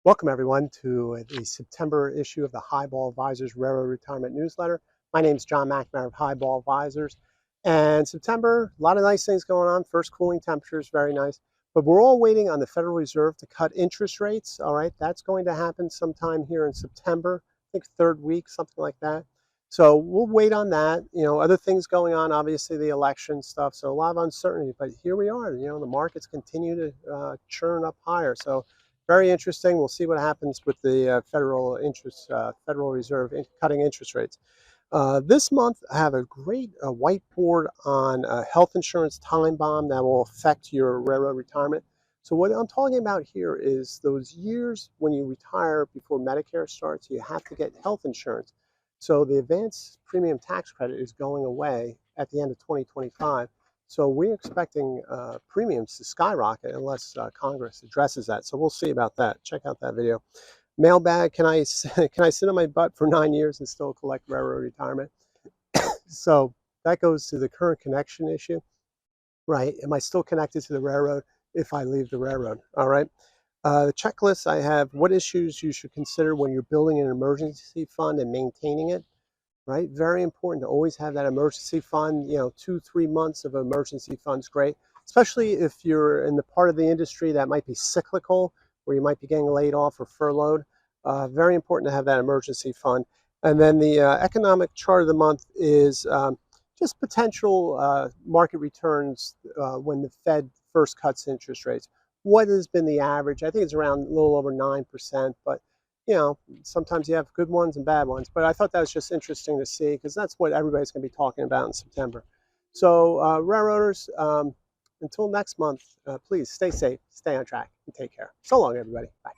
Welcome everyone to the September issue of the Highball Advisors Railroad Retirement Newsletter. My name is John McNamara of Highball Advisors. And September, a lot of nice things going on. First cooling temperatures, very nice. But we're all waiting on the Federal Reserve to cut interest rates. All right, that's going to happen sometime here in September. I think third week, something like that. So we'll wait on that. Other things going on, obviously the election stuff. So a lot of uncertainty, but here we are. The markets continue to churn up higher. So very interesting. We'll see what happens with the Federal Reserve cutting interest rates. This month, I have a great whiteboard on health insurance time bomb that will affect your railroad retirement. So what I'm talking about here is those years when you retire before Medicare starts, you have to get health insurance. So the advanced premium tax credit is going away at the end of 2025. So we're expecting premiums to skyrocket unless Congress addresses that. So we'll see about that. Check out that video. Mailbag, can I sit on my butt for 9 years and still collect railroad retirement? So that goes to the current connection issue, right? Am I still connected to the railroad if I leave the railroad? All right. The checklist I have, what issues you should consider when you're building an emergency fund and maintaining it, right? Very important to always have that emergency fund. 2-3 months of emergency fund's great, especially if you're in the part of the industry that might be cyclical, where you might be getting laid off or furloughed. Very important to have that emergency fund. And then the economic chart of the month is just potential market returns when the Fed first cuts interest rates. What has been the average? I think it's around a little over 9%, but sometimes you have good ones and bad ones. But I thought that was just interesting to see because that's what everybody's going to be talking about in September. So railroaders, until next month, please stay safe, stay on track, and take care. So long, everybody. Bye.